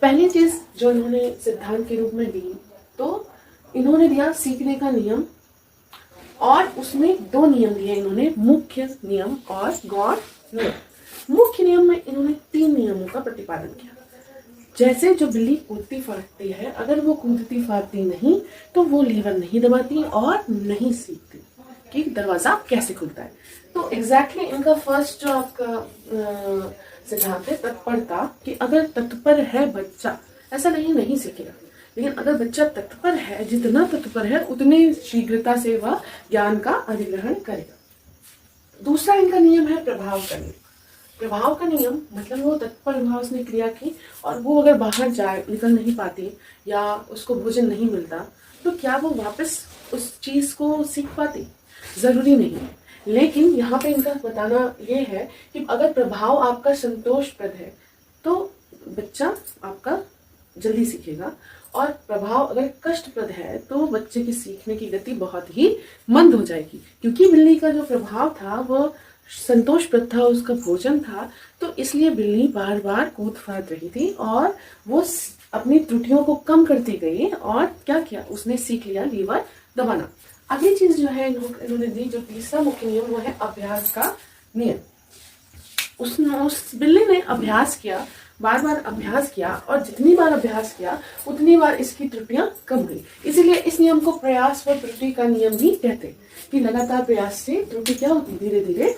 पहली चीज जो इन्होंने सिद्धांत के रूप में दी, तो इन्होंने दिया सीखने का नियम, और उसमें 2 नियम दिए इन्होंने, मुख्य नियम और गौण नियम। मुख्य नियम में इन्होंने 3 नियमों का प्रतिपादन किया। जैसे जो बिल्ली कूदती फाड़ती है, अगर वो कूदती फाड़ती नहीं तो वो लीवर नहीं दबाती और नहीं सीखती कि दरवाजा कैसे खुलता है। तो एग्जैक्टली इनका फर्स्ट जो आपका सिद्धांत है तत्परता, कि अगर तत्पर है बच्चा, ऐसा नहीं सीखेगा, लेकिन अगर बच्चा तत्पर है, जितना तत्पर है उतनी शीघ्रता से वह ज्ञान का अधिग्रहण करेगा। दूसरा इनका नियम है प्रभाव का नियम। प्रभाव का नियम मतलब वो तत्पर भाव उसने क्रिया की और वो अगर बाहर जाए, निकल नहीं पाती या उसको भोजन नहीं मिलता, तो क्या वो वापस उस चीज को सीख पाती? जरूरी नहीं है। लेकिन यहाँ पे इनका बताना ये है कि अगर प्रभाव आपका संतोषप्रद है तो बच्चा आपका जल्दी सीखेगा, और प्रभाव अगर कष्टप्रद है तो बच्चे की सीखने की गति बहुत ही मंद हो जाएगी। क्योंकि बिल्ली का जो प्रभाव था वह संतोषप्रद था, उसका भोजन था, तो इसलिए बिल्ली बार बार कूद फाड़ रही थी और वो अपनी त्रुटियों को कम करती गई और क्या किया, उसने सीख लिया लीवर दबाना। अगली चीज जो है इन्होंने दी, जो तीसरा मुख्य नियम, वो है अभ्यास का नियम। उस बिल्ली ने अभ्यास किया, बार बार अभ्यास किया, और जितनी बार अभ्यास किया उतनी बार इसकी त्रुटियां कम हुई। इसीलिए इस नियम को प्रयास व त्रुटि का नियम भी कहते हैं, कि लगातार प्रयास से त्रुटि क्या होती, धीरे धीरे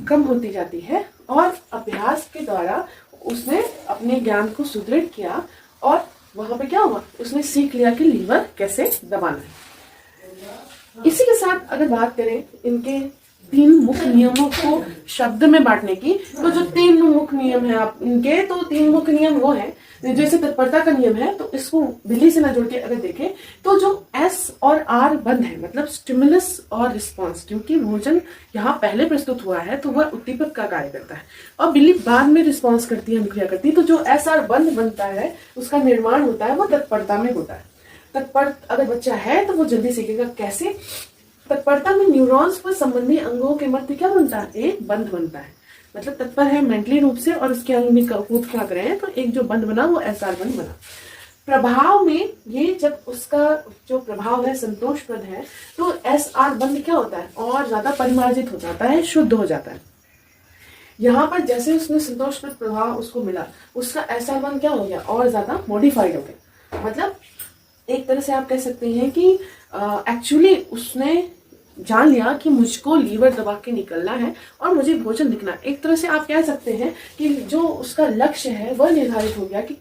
कम होती जाती है। और अभ्यास के द्वारा उसने अपने ज्ञान को सुदृढ़ किया और वहां पे क्या हुआ, उसने सीख लिया कि लीवर कैसे दबाना है। इसी के साथ अगर बात करें इनके 3 मुख्य नियमों को शब्द में बांटने की, तो जो 3 मुख्य नियम है आप इनके, तो 3 मुख्य नियम वो है, जैसे तत्परता का नियम है, तो इसको बिल्ली से ना जोड़ के अगर देखें तो जो S और R बंद है, मतलब स्टिमुलस और रिस्पॉन्स, क्योंकि भोजन यहाँ पहले प्रस्तुत हुआ है तो वह उद्दीपक का कार्य करता है और बिल्ली बाद में रिस्पॉन्स करती है, अनुक्रिया करती है। तो जो SR बंद बनता है, उसका निर्माण होता है, वो तत्परता में होता है। तत्पर अगर बच्चा है तो वो जल्दी सीखेगा। कैसे? तत्परता में न्यूरॉन्स पर संबंधी अंगों के मध्य क्या बनता है, एक बंध बनता है। मतलब तत्पर है मेंटली रूप से और उसके अंग में कूद फाड़ रहे हैं, तो एक जो बंध बना वो SR बंध बना। प्रभाव में ये जब उसका जो प्रभाव है संतोषप्रद है, तो SR बंध क्या होता है, और ज्यादा परिमार्जित हो जाता है, शुद्ध हो जाता है। यहाँ पर जैसे उसने संतोषप्रद प्रभाव उसको मिला, उसका SR बंध क्या हो गया, और ज्यादा मॉडिफाइड हो गया। मतलब एक तरह से आप कह सकते हैं कि एक्चुअली उसने जान लिया कि मुझको लीवर दबा के निकलना है और मुझे भोजन दिखना है। एक तरह से आप कह सकते हैं कि जो उसका लक्ष्य है वह निर्धारित हो गया कि